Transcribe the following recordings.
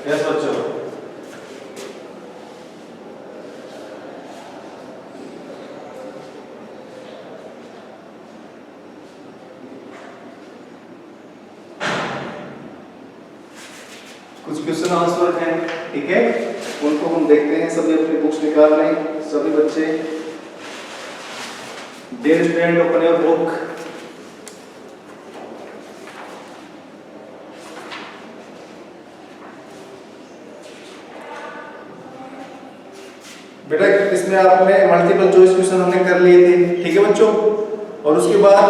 Yes बच्चों, कुछ question answer हैं, ठीक है, उनको हम देखते हैं। सभी अपनी बुक्स निकाल लें, सभी बच्चे। Dear student, open your book. बेटा इसमें आपने मल्टीपल चॉइस क्वेश्चन हमने कर लिए थे, ठीक है बच्चों। और उसके बाद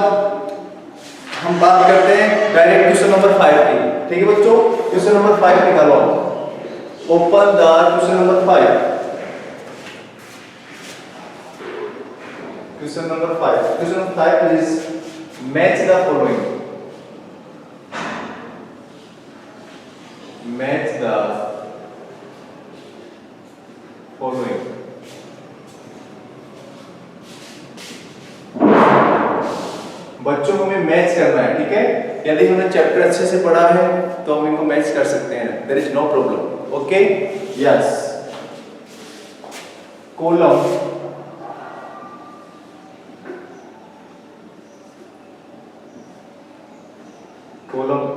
हम बात करते हैं डायरेक्ट क्वेश्चन नंबर 5 की, ठीक है बच्चों। क्वेश्चन नंबर 5 निकालो, open the question number 5। Question number 5, question number 5 is match the following, match the following. बच्चों को हमें मैच करना है, ठीक है। यदि हमने चैप्टर अच्छे से पढ़ा है तो हम इनको मैच कर सकते हैं, there is no problem, okay. Yes, column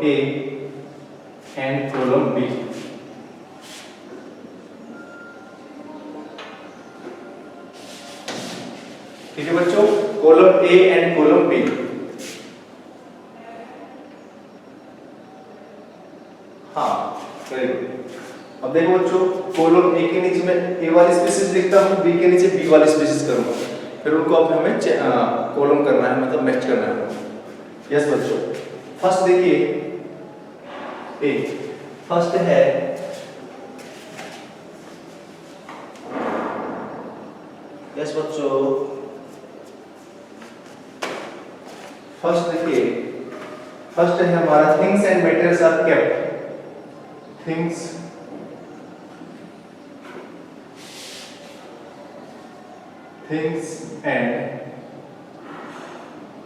A and column B. ठीक है बच्चों, column A and column B. हाँ, वेरी गुड। अब देखो बच्चों, कॉलम ए के नीचे मैं ए वाली स्पीशीज लिखता हूँ, बी के नीचे बी वाली स्पीशीज करूंगा, फिर उनको अब हमें कॉलम करना है, मतलब मैच करना है। यस बच्चों, फर्स्ट देखिए ए, फर्स्ट है यस बच्चों, फर्स्ट देखिए, फर्स्ट है हमारा things and materials are kept, things and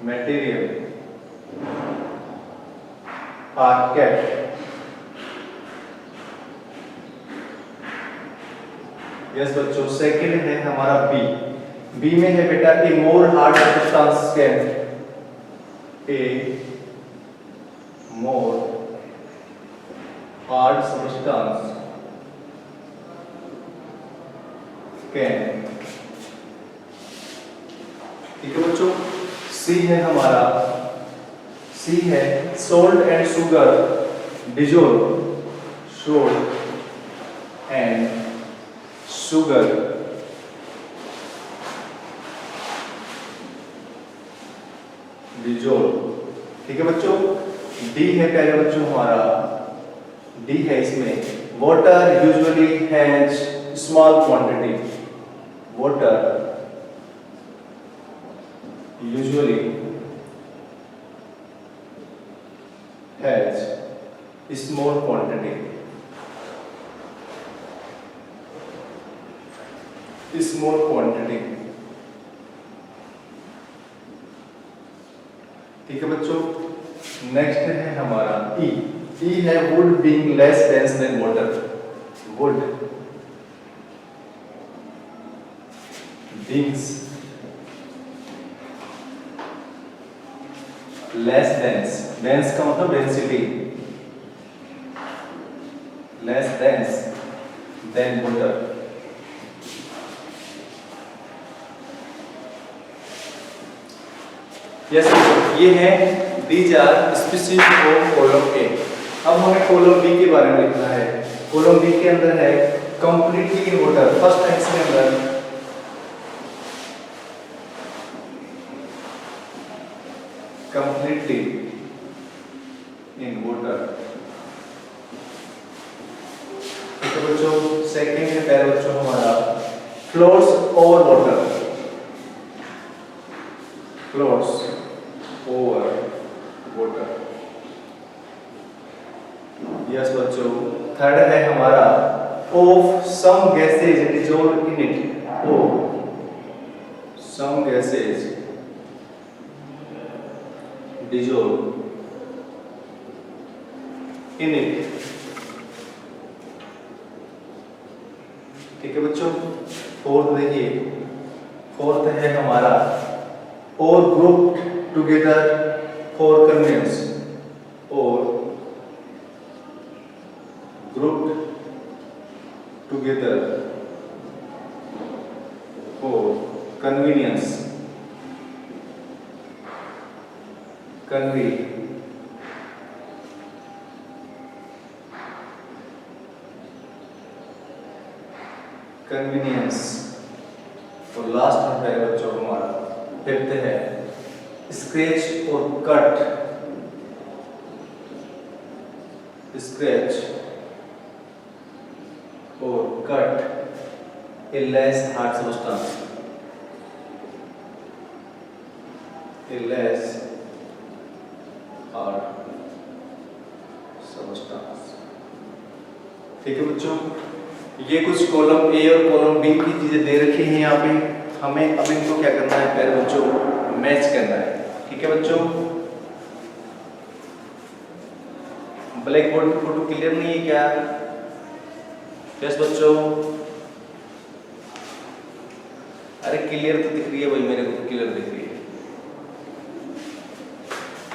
material are kept. Yes बच्चों, सेकंड है हमारा बी। बी में है बेटा a more hard substance can, a more hard substance can. ठीक है बच्चों, सी है हमारा, सी है salt and sugar dissolve, salt and sugar dissolve. ठीक है बच्चों, डी है पहले बच्चों हमारा, डी है इसमें water usually has small quantity, water usually has small quantity, small quantity. ठीक है बच्चों, नेक्स्ट है हमारा ई। ई है wood being less dense than water, wood being less dense, dense का मतलब density, less dense than water. Yes, ये है these are species of column A. अब हमें कॉलम बी के बारे में लिखना है। कॉलम बी के अंदर है कंप्लीटली इन वाटर, फर्स्ट है इसके अंदर कंप्लीटली इन वाटर। ठीक है बच्चों, सेकंड है पहले बच्चों हमारा floats over water, floats over water. Yes बच्चों, थर्ड है हमारा of some gases dissolve in it, of some gases dissolve in it. ठीक है बच्चों। फोर्थ देखिए, फोर्थ है हमारा और ग्रुप टुगेदर फॉर कन्वीनियंस, और group together for convenience, convenience. और लास्ट में है बच्चों हमारा फिफ्थ है स्क्रैच और कट, स्क्रैच और cut a less hard substance, a less hard substance. ठीक है बच्चों, ये कुछ कॉलम ए और कॉलम बी की चीजें दे रखी हैं यहाँ पे, हमें अब इनको क्या करना है पहले बच्चों, मैच करना है। ठीक है बच्चों, ब्लैक बोर्ड की फोटो क्लियर नहीं है क्या? यस बच्चों, अरे क्लियर तो दिख रही है भाई, मेरे को तो क्लियर दिख रही है।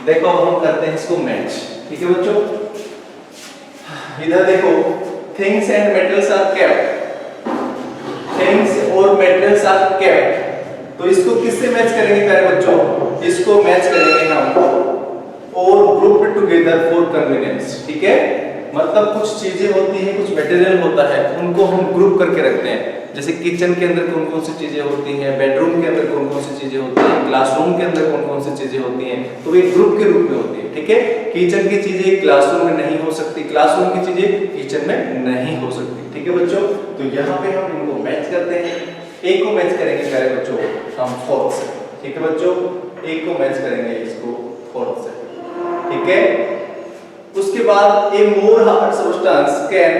देखो अब हम करते हैं इसको मैच। ठीक है बच्चों, इधर देखो, things and metals are kept, things और मेटल्स आर केप्ट, तो इसको किससे मैच करेंगे प्यारे बच्चों? इसको मैच करेंगे हम और ग्रुप टुगेदर फॉर कन्वीनियंस। ठीक है, मतलब कुछ चीजें होती हैं, कुछ मटेरियल होता है, उनको हम ग्रुप करके रखते हैं। जैसे किचन के अंदर कौन कौन सी चीजें होती हैं, बेडरूम के अंदर कौन कौन सी चीजें होती हैं, क्लासरूम के अंदर कौन कौन सी चीजें होती हैं, तो वे ग्रुप के रूप में होती है। ठीक है, किचन की चीजें क्लासरूम में नहीं हो सकती, क्लासरूम की चीजें किचन में नहीं हो सकती। ठीक है बच्चों, तो यहाँ पे हम इनको मैच करते हैं। एक को मैच करेंगे प्यारे बच्चों हम फोर्थ से। ठीक है बच्चों, एक को मैच करेंगे इसको फोर्थ से। ठीक है, उसके बाद ए मोर हार्ड सब्सटेंस कैन,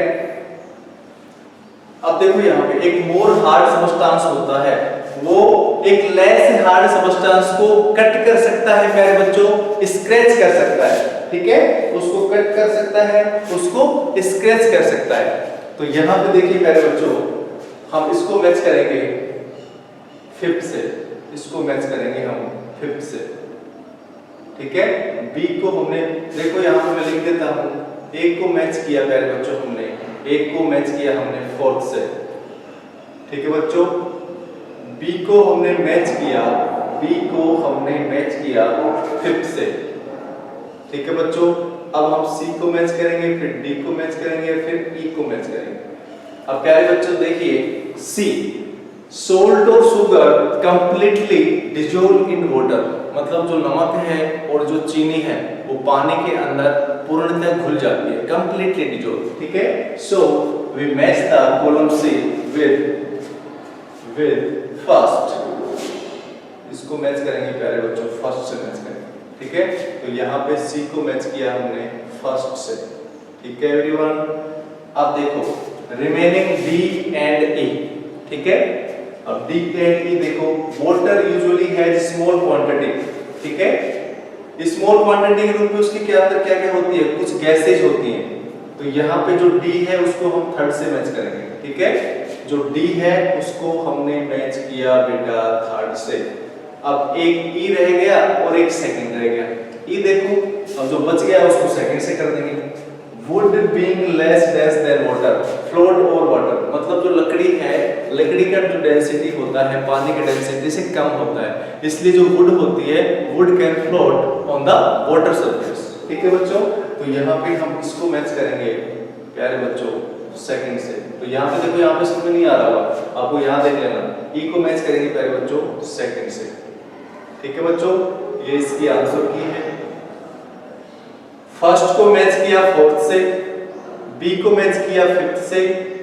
अब देखो यहाँ पे एक मोर हार्ड सब्सटेंस होता है, वो एक लेस हार्ड सब्सटेंस को कट कर सकता है प्यारे बच्चों, स्क्रैच कर सकता है। ठीक है, उसको कट कर सकता है, उसको स्क्रैच कर सकता है। तो यहाँ पे देखिए प्यारे बच्चों, हम इसको मैच करेंगे फिफ्थ से, इसको मैच करेंगे हम फिफ्थ से। ठीक है, बी को हमने, देखो यहाँ पे मैं लिख देता हूँ, एक को मैच किया प्यारे बच्चों हमने, एक को मैच किया हमने फोर्थ से। ठीक है बच्चों, बी को हमने मैच किया, बी को हमने मैच किया फिफ्थ से। ठीक है बच्चों, अब हम सी को मैच करेंगे, फिर डी को मैच करेंगे, फिर ई को मैच करेंगे। अब प्यारे बच्चों देखिए, सी सोल्ट और sugar completely dissolve in water, मतलब जो नमक है और जो चीनी है वो पानी के अंदर पूर्णतः घुल जाती है, कंप्लीटली डिजोल्व। ठीक है, so we match the column C with first, इसको मैच करेंगे प्यारे बच्चों, फर्स्ट से मैच करेंगे। ठीक है, तो यहाँ पे सी को मैच किया हमने फर्स्ट से। ठीक है एवरीवन, अब देखो रिमेनिंग डी एंड ई। ठीक है, अब डी एंड ई देखो, water usually has small quantity. ठीक है, स्मॉल क्वांटिटी के रूप में उसके क्या अंदर क्या क्या होती है, कुछ गैसेज होती हैं। तो यहाँ पे जो डी है उसको हम थर्ड से मैच करेंगे। ठीक है, जो डी है उसको हमने मैच किया बेटा थर्ड से। अब एक ई रह गया और एक सेकंड रह गया। ई देखो, अब जो बच गया उसको सेकंड से कर देंगे। Would being less dense than water, float और वाटर, मतलब जो लकड़ी है, लकड़ी का जो डेंसिटी होता है पानी के डेंसिटी से कम होता है, इसलिए जो वुड होती है, would can float on the water surface. ठीक है बच्चों, तो यहाँ पे हम इसको मैच करेंगे प्यारे बच्चों सेकंड से। तो यहाँ पे देखो, यहाँ पे समझ नहीं आ रहा होगा आपको, यहाँ देख लेना, ई को मैच करेंगे प्यारे बच्चों सेकंड से। ठीक है बच्चों, ये इसकी आंसर की है। फर्स्ट को मैच किया फोर्थ से, बी को मैच किया फिफ्थ से,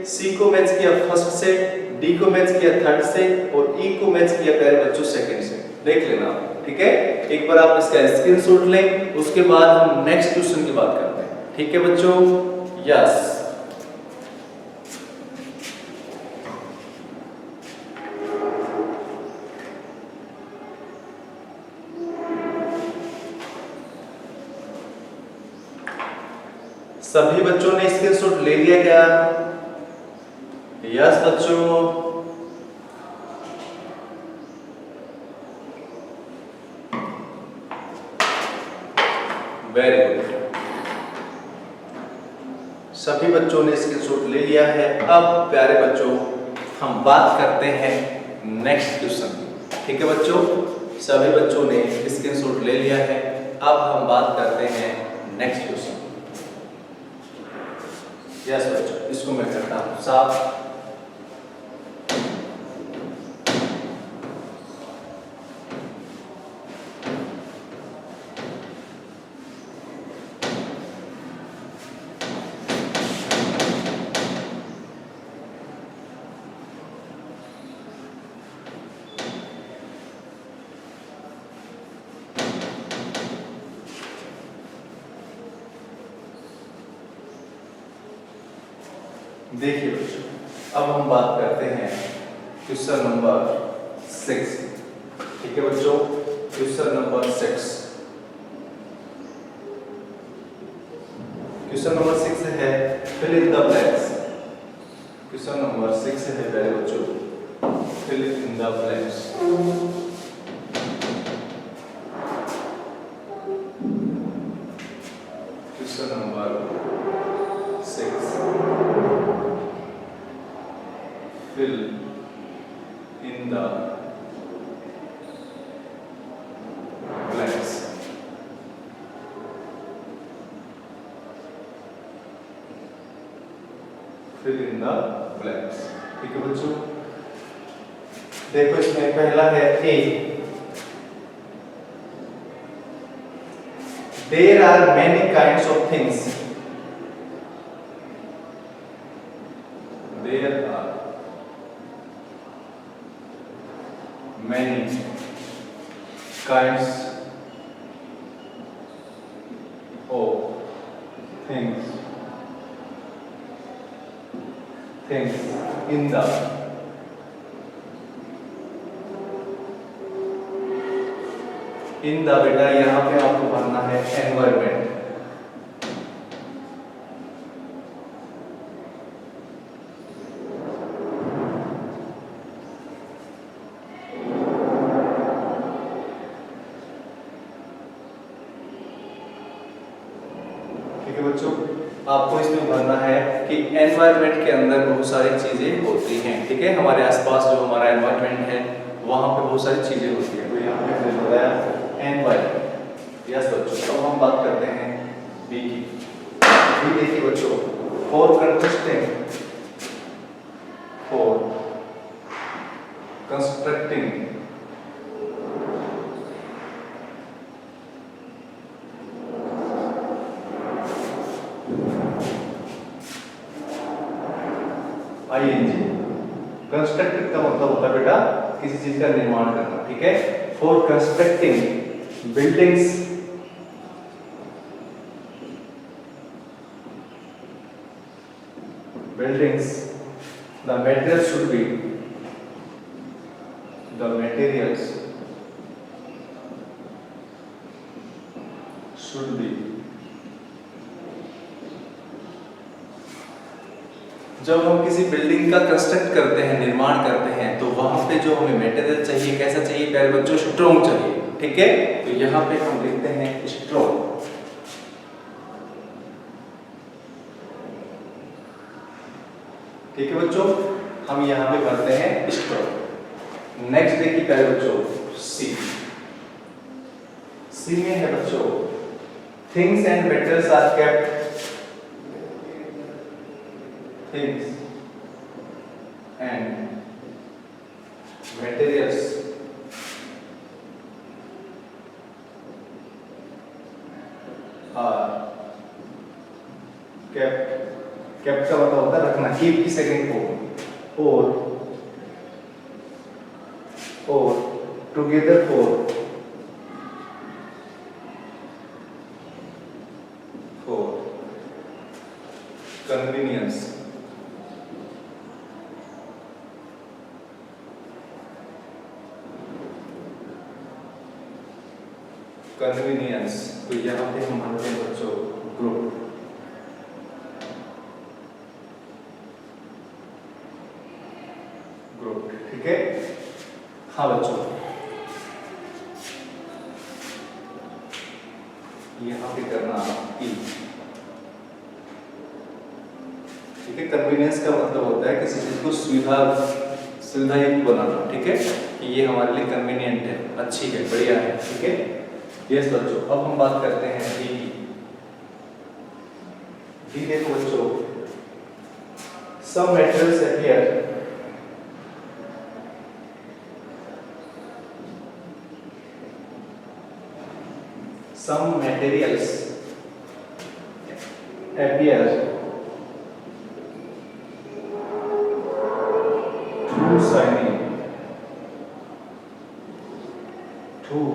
सी को मैच किया फर्स्ट से, डी को मैच किया थर्ड से, और ई को मैच किया प्यारे बच्चों सेकंड से। देख लेना, ठीक है, एक बार आप इसका स्क्रीनशॉट लें, उसके बाद हम नेक्स्ट क्वेश्चन की बात करते हैं। ठीक है बच्चों, यस। सभी बच्चों ने स्क्रीनशॉट ले लिया क्या? यस बच्चों, वेरी गुड। सभी बच्चों ने स्क्रीनशॉट ले लिया है। अब प्यारे बच्चों हम बात करते हैं नेक्स्ट क्वेश्चन की। ठीक है बच्चों, सभी बच्चों ने स्क्रीनशॉट ले लिया है। अब हम बात करते हैं नेक्स्ट क्वेश्चन। यस बच्चों, इसको मैं करता हूं साफ। देखिए बच्चों, अब हम बात करते हैं क्वेश्चन नंबर 6। ठीक है बच्चों, क्वेश्चन नंबर 6। क्वेश्चन नंबर 6 है fill in the blanks. Question number 6 है प्यारे बच्चों, fill in the blanks. Question number 6, fill in the blanks। fill in the blanks। ठीक है बच्चों, देखो इसमें पहला है ए। There are many kinds of things। There are many kinds of things in the बेटा यहाँ पे आपको भरना है एनवायरमेंट। बच्चों आपको इसमें भरना है कि एनवायरनमेंट के अंदर बहुत सारी चीजें होती हैं। ठीक है, हमारे आसपास जो हमारा एनवायरनमेंट है वहां पे बहुत सारी चीजें होती हैं। तो यहाँ पे हमने बताया एनवायरनमेंट। यस बच्चों, अब हम बात करते हैं बी की। बी देखिए बच्चों, फॉर कंस्ट्रक्टिंग आईएनजी। कंस्ट्रक्ट का मतलब होता है बेटा किसी चीज का निर्माण करना। ठीक है, for constructing buildings the materials should be जब हम किसी बिल्डिंग का कंस्ट्रक्ट करते हैं, निर्माण करते हैं, तो वहां पे जो हमें मटेरियल चाहिए कैसा चाहिए प्यारे बच्चों? स्ट्रॉन्ग चाहिए। ठीक है, तो यहाँ पे हम लिखते हैं स्ट्रॉन्ग। ठीक है बच्चों, हम यहाँ पे भरते हैं स्ट्रॉन्ग। नेक्स्ट देखिए प्यारे बच्चों, सी। सी में है बच्चों things and materials are kept. Things and materials are kept। kept का मतलब होता है रखना, keep की सेकंड फॉर्म, और together for convenience। कन्वीनियंस, तो यहाँ पे हम मानते हैं बच्चों ग्रुप। हाँ बच्चों, यहाँ पे करना ई। ठीक है, कन्वीनियंस का मतलब होता है किसी चीज को सुविधायुक्त बनाना। ठीक है, कि ये हमारे लिए कन्वीनियंट है, अच्छी है, बढ़िया है। ठीक है, यस बच्चों। अब हम बात करते हैं डी की। डी देखो बच्चों, some materials appear through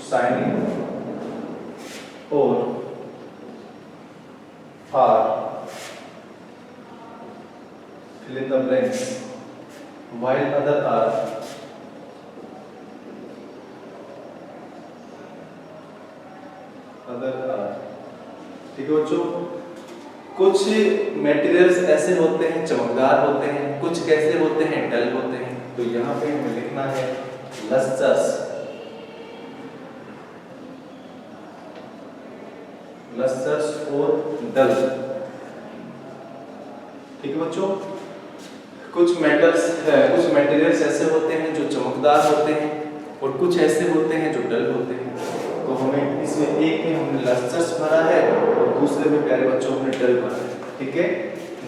signing or are fill in the blanks, while other are ठीक है बच्चों। कुछ मटेरियल्स ऐसे होते हैं चमकदार होते हैं, कुछ कैसे होते हैं डल होते हैं। तो यहाँ पे हमें लिखना है लस्टर्स और डल। ठीक है बच्चों, कुछ मटेरियल्स ऐसे होते हैं जो चमकदार होते हैं और कुछ ऐसे होते हैं जो डल होते हैं। तो हमें इसमें एक में हमने लस्टर्स भरा है और दूसरे में प्यारे बच्चों हमने डल भरा है। ठीक है,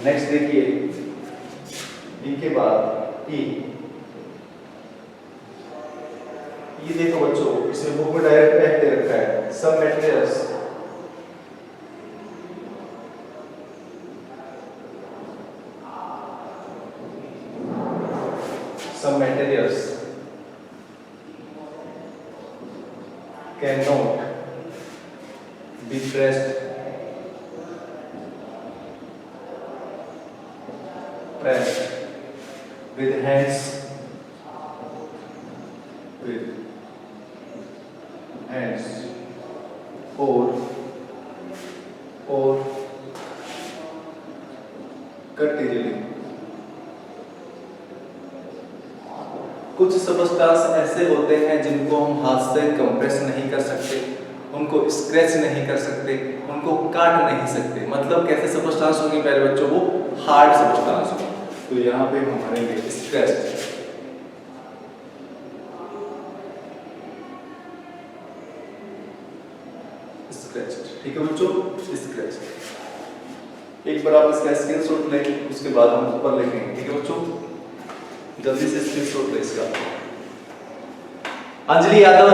नेक्स्ट देखिए, डी के बाद ई। ये देखो बच्चों, इसमें बुक में डायरेक्ट टैग दे रखा है सब materials cannot be pressed with hands or cut easily। कुछ सबस्टांस ऐसे होते हैं जिनको हम हाथ से कंप्रेस नहीं कर सकते, उनको स्क्रैच नहीं कर सकते, उनको काट नहीं सकते। मतलब कैसे सबस्टांस होंगे प्यारे बच्चों, वो हार्ड सबस्टांस होंगे। तो यहाँ पे हम भरेंगे स्क्रैच। ठीक है बच्चों, स्क्रैच। एक बार आप इसका स्क्रीनशॉट लें, उसके बाद हम ऊपर लिखेंगे। ठीक है बच्चों, जल्दी से स्क्रीनशॉट ले इसका। अंजलि यादव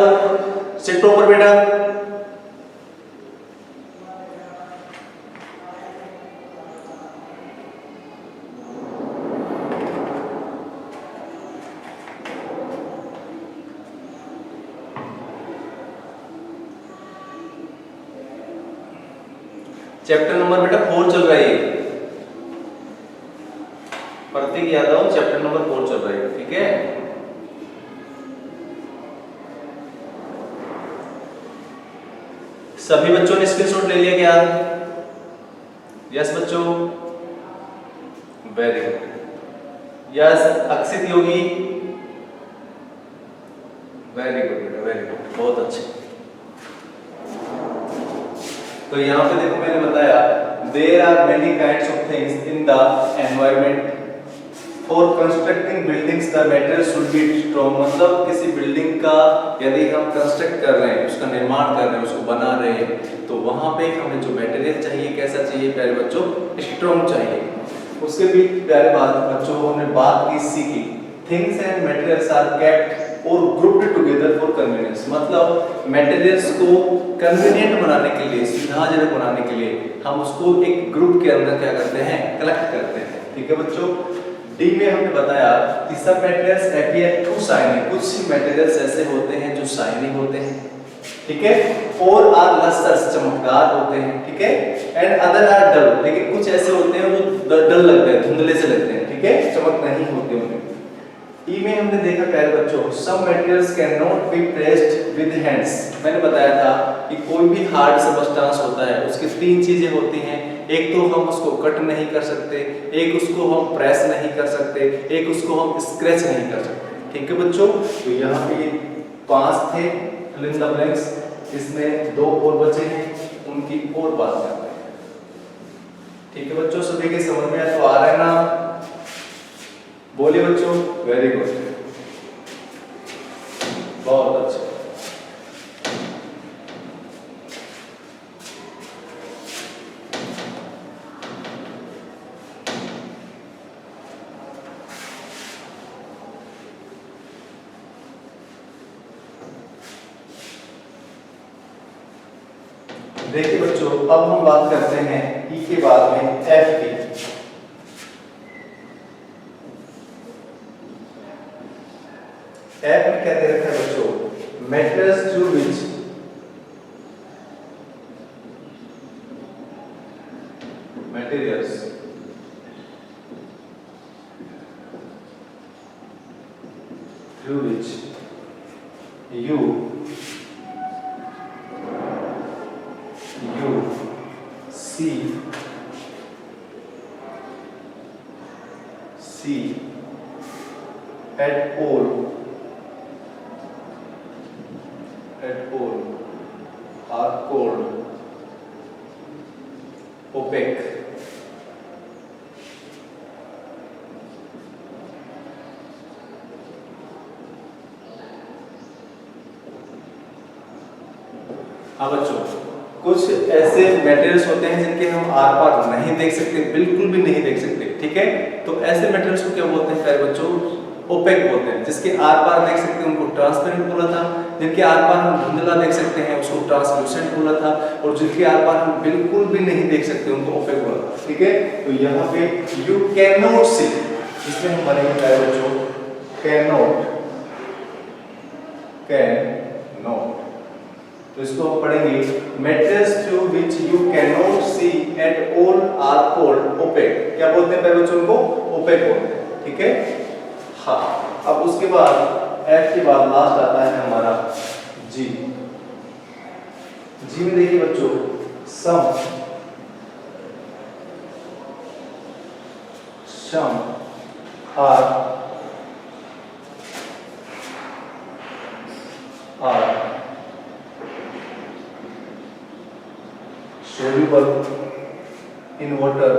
सिट ऊपर बेटा। चैप्टर नंबर बेटा 4 चल रहा है। प्रतीक यादव चैप्टर नंबर 4 चल रहा है। ठीक है, सभी बच्चों ने स्क्रीनशॉट ले लिया क्या? यस बच्चों, very good. Yes Akshit Yogi, very good बेटा, वेरी गुड, बहुत अच्छे। तो यहाँ पे देखो मैंने बताया there are many kinds of things in the environment for constructing buildings the material should be strong. मतलब किसी बिल्डिंग का यदि हम कंस्ट्रक्ट कर रहे हैं, उसका निर्माण कर रहे हैं, उसको बना रहे हैं, तो वहां पे हमें जो मटेरियल चाहिए कैसा चाहिए प्यारे बच्चों, स्ट्रॉन्ग चाहिए। उसके भी प्यारे बच्चों हमने बात की सीखी things and materials are kept और ग्रुप्ड टुगेदर फॉर कन्वीनियंस। मतलब मटेरियल्स को कन्वीनियंट बनाने के लिए, सुविधाजनक बनाने के लिए हम उसको एक ग्रुप के अंदर क्या करते हैं, कलेक्ट करते हैं। ठीक है बच्चों, डी में हमने बताया कि सब मटेरियल्स अपीयर टू शाइनिंग। कुछ मटेरियल्स ऐसे होते हैं जो शाइनिंग होते हैं, ठीक है, और आर लस्टर्स चमकदार होते हैं, ठीक है, एंड अदर आर डल। लेकिन कुछ ऐसे होते हैं जो डल लगते हैं, धुंधले से लगते हैं, ठीक है, चमक नहीं होती उनमें। ई में हमने देखा प्यारे बच्चों some materials cannot be pressed with hands। मैंने बताया था कि कोई भी हार्ड सबस्टेंस होता है उसकी तीन चीजें होती हैं। एक तो हम उसको कट नहीं कर सकते, एक उसको हम प्रेस नहीं कर सकते, एक उसको हम स्क्रैच नहीं कर सकते। ठीक है बच्चों, तो यहाँ पे 5 थे फिल इन द ब्लैंक्स, इसमें 2 और बचे हैं, उनकी और बात करते हैं। ठीक है बच्चों, सभी के समझ में तो आ रहा है ना? बोलिए बच्चों, वेरी गुड, बहुत अच्छा। देखिए बच्चों, अब हम बात करते हैं ई के बाद में एफ की। एफ में क्या दे रखा है बच्चों? Metals through which materials through which you see at all are called opaque. हाँ बच्चों, कुछ ऐसे मटेरियल्स होते हैं जिनके हम आर पार नहीं देख सकते, बिल्कुल भी नहीं देख सकते, ठीक है? तो ऐसे मटेरियल्स को क्या बोलते हैं प्यारे बच्चों? ओपेक बोलते हैं। जिसके आर पार देख सकते हैं उनको ट्रांसपेरेंट बोला था, जिनके आर पार हम धुंधला देख सकते हैं उसको ट्रांसलूसेंट बोला था, और जिनके आर पार हम बिल्कुल भी नहीं देख सकते उनको ओपेक बोला था, ठीक है? तो यहाँ पे यू कैन नॉट सी, इसमें हम पढ़ेंगे प्यारे बच्चों कैन नॉट, तो इसको हम पढ़ेंगे metals through which you can not see at all are called opaque. क्या बोलते हैं प्यारे बच्चों? उनको ओपेक बोलते हैं, ठीक है? हाँ, अब उसके बाद एफ के बाद लास्ट आता है हमारा जी। जी में देखिए बच्चों, some are soluble in water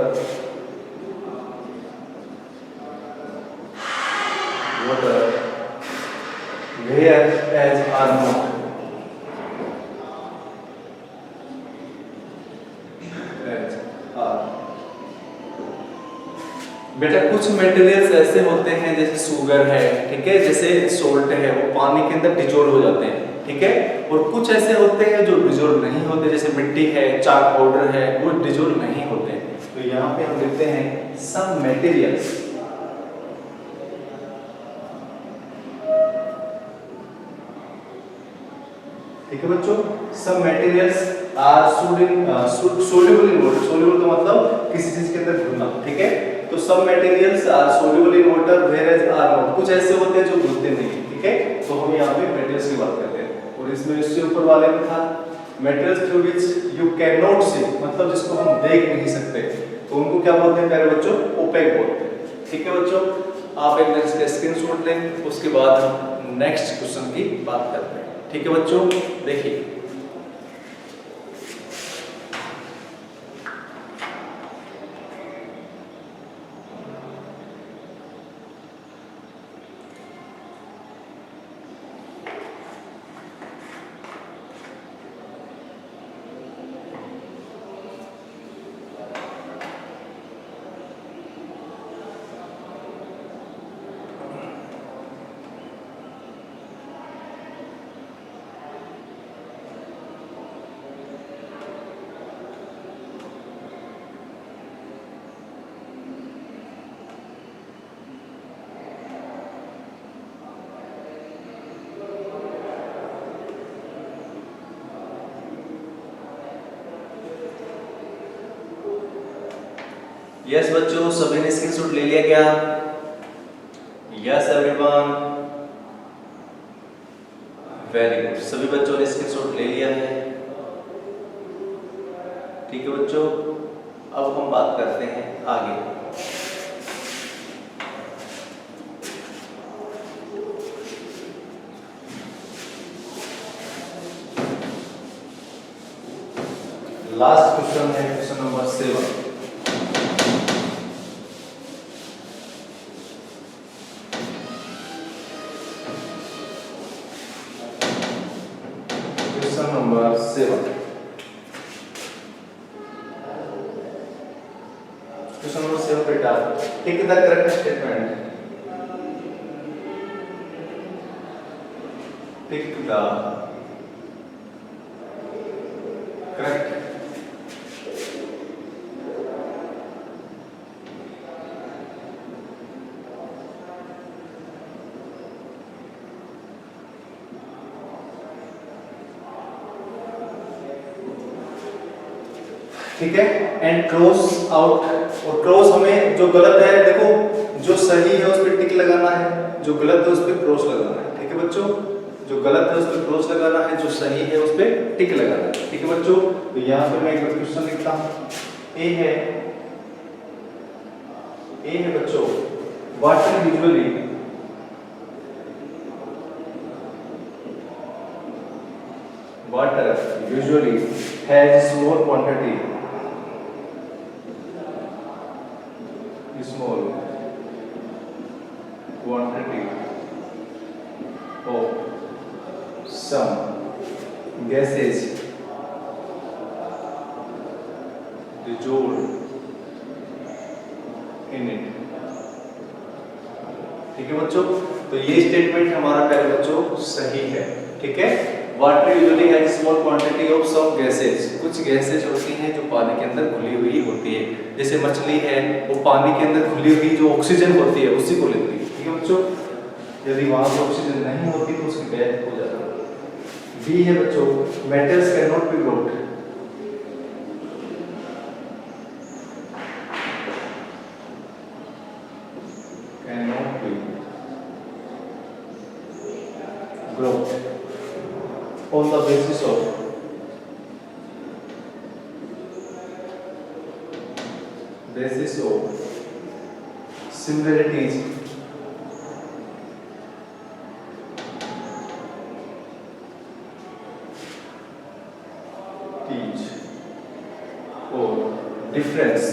whereas are not बेटा कुछ मटेरियल्स ऐसे होते हैं जैसे शुगर है, ठीक है, जैसे सोल्ट है, वो पानी के अंदर डिजोल्व हो जाते हैं, ठीक है? और कुछ ऐसे होते हैं जो डिजोल्व नहीं होते, जैसे मिट्टी है, चाक पाउडर है, वो डिजोल्व नहीं होते। तो यहाँ पे हम लिखते हैं सम मटेरियल्स ठीक है बच्चों, some materials are soluble in water. Soluble का मतलब किसी चीज के अंदर घुलना, ठीक है? तो some materials are soluble in water whereas are not. कुछ ऐसे होते हैं जो घुलते नहीं, ठीक है? तो हम यहाँ पे मटेरियल्स की बात करते हैं। और इसमें इससे ऊपर वाले में था materials through which you can not see, मतलब जिसको हम देख नहीं सकते, तो उनको क्या बोलते हैं प्यारे बच्चों? ओपेक बोलते हैं, ठीक है बच्चों? आप एक मिनट इसका स्क्रीनशॉट लें, उसके बाद हम नेक्स्ट क्वेश्चन की बात करते हैं, ठीक है बच्चों? देखिए यस बच्चों, सभी ने स्क्रीनशॉट ले लिया क्या? यस एवरीवन, वेरी गुड, सभी बच्चों ने स्क्रीनशॉट ले लिया है, ठीक है बच्चों? अब हम बात करते हैं आगे। क्वेश्चन है question number 7। Question number 7, question number 7 बेटा, tick the correct statement, tick the correct ठीक है, एंड क्रॉस आउट, और क्रॉस हमें जो गलत है, देखो जो सही है उस पर टिक लगाना है, जो गलत है उस पर क्रॉस लगाना है। ठीक है बच्चों, जो गलत है उस पर क्रॉस लगाना है, जो सही है उस पर टिक लगाना है। ठीक है बच्चों, तो यहाँ पे मैं एक क्वेश्चन लिखता हूँ। ए है बच्चों, water usually has small quantity of some gases dissolved in it। ठीक है बच्चों, तो ये स्टेटमेंट हमारा प्यारे बच्चों सही है। ठीक है, water usually has small quantity of some gases, कुछ गैसेस होती हैं जो पानी के अंदर घुली हुई होती है, जैसे मछली है वो पानी के अंदर घुली हुई जो ऑक्सीजन होती है उसी को लेती है। ठीक है बच्चों, यदि वहां पर ऑक्सीजन नहीं होती तो उसकी डेथ हो जाती है। बी है बच्चों, metals can not be brought, can not be brought on the basis of similarities teach or difference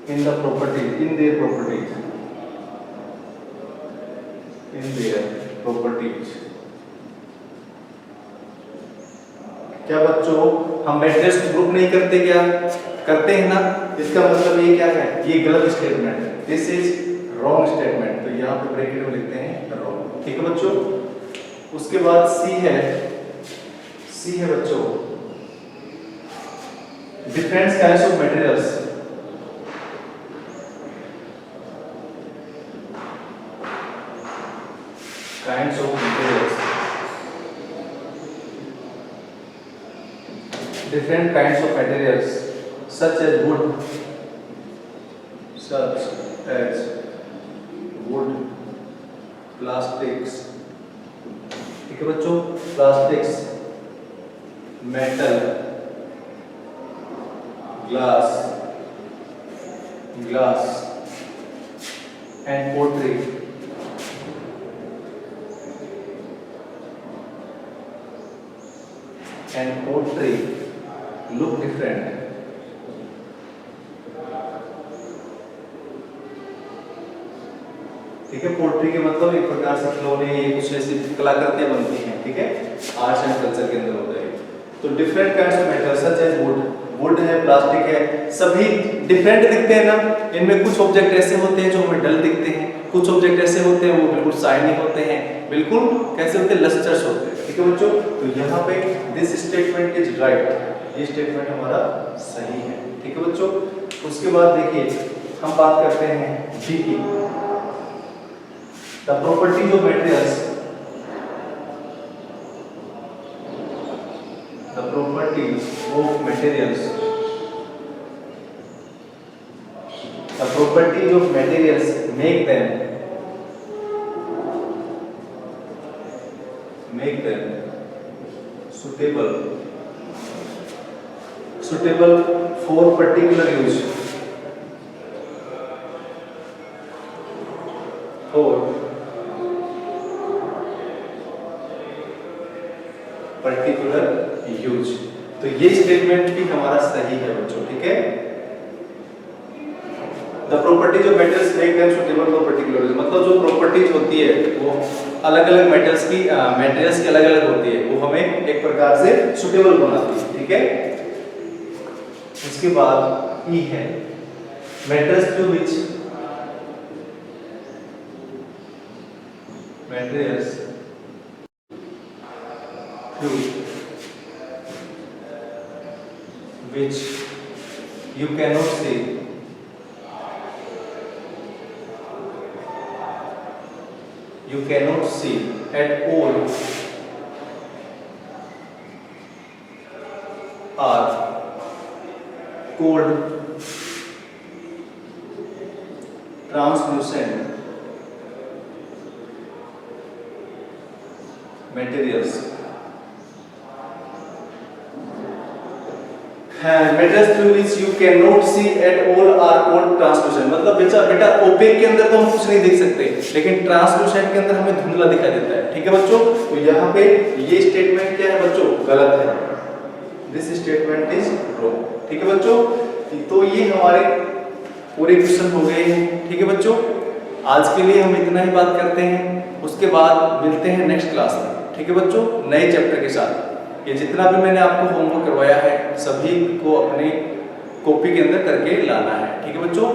in the property, in their properties। क्या बच्चों, हम मैट्रिक्स ग्रुप नहीं करते, क्या करते हैं ना? इसका मतलब ये क्या है, ये गलत स्टेटमेंट है, दिस इज रॉन्ग स्टेटमेंट, तो यहाँ पे ब्रैकेट में लिखते हैं रॉन्ग। ठीक है बच्चों, उसके बाद सी है बच्चों, different kinds of materials, different kinds of materials such as wood, plastics। ठीक है बच्चों, plastics, metal, glass and pottery। look different। ठीक है, पोट्री के मतलब एक प्रकार से खिलौने, कुछ ऐसी कलाकृतियां बनती हैं। ठीक है, आर्ट्स एंड कल्चर के अंदर होता है। तो different kinds of metal such as wood है, प्लास्टिक है, सभी डिफरेंट दिखते हैं ना। इनमें कुछ ऑब्जेक्ट ऐसे होते हैं जो हमें डल दिखते हैं, कुछ ऑब्जेक्ट ऐसे होते हैं वो बिल्कुल शाइनी होते हैं, बिल्कुल कैसे होते हैं, लस्टर्स होते हैं। ठीक है बच्चों, तो यहाँ पे दिस स्टेटमेंट इज राइट, ये स्टेटमेंट हमारा सही है। ठीक है बच्चों, उसके बाद देखिए हम बात करते हैं डी की, the properties of materials, the properties of materials, the properties of materials make them suitable for particular use, for particular use. तो ये स्टेटमेंट भी हमारा सही है बच्चों, ठीक है। The properties of metals make them suitable for particular use, मतलब जो प्रॉपर्टीज होती है वो अलग अलग मेटल्स की मटेरियल्स की अलग अलग होती है, वो हमें एक प्रकार से सुटेबल बनाती है, ठीक है। उसके बाद ई है metals to which materials through which you cannot see at all are called translucent materials। Metals through which you can not see at all are called translucent, मतलब बेटा ओपेक के अंदर तो हम कुछ नहीं देख सकते, लेकिन ट्रांसलूसेंट के अंदर हमें धुंधला दिखाई देता है, ठीक है बच्चों। तो यहाँ पे ये स्टेटमेंट क्या है बच्चों, गलत है, दिस स्टेटमेंट इज रॉन्ग, ठीक है बच्चों। तो ये हमारे पूरे क्वेश्चन हो गए हैं, ठीक है बच्चों। आज के लिए हम इतना ही बात करते हैं, उसके बाद मिलते हैं नेक्स्ट क्लास में, ठीक है बच्चों, नए चैप्टर के साथ। ये जितना भी मैंने आपको होमवर्क करवाया है सभी को अपनी कॉपी के अंदर करके लाना है, ठीक है बच्चों।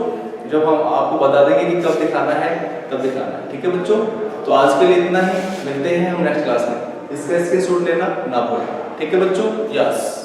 जब हम आपको बता देंगे कि कब दिखाना है तब दिखाना है, ठीक है बच्चों। तो आज के लिए इतना ही, मिलते हैं हम नेक्स्ट क्लास में। इसका स्क्रीनशॉट लेना ना भूलें, ठीक है बच्चों। यस।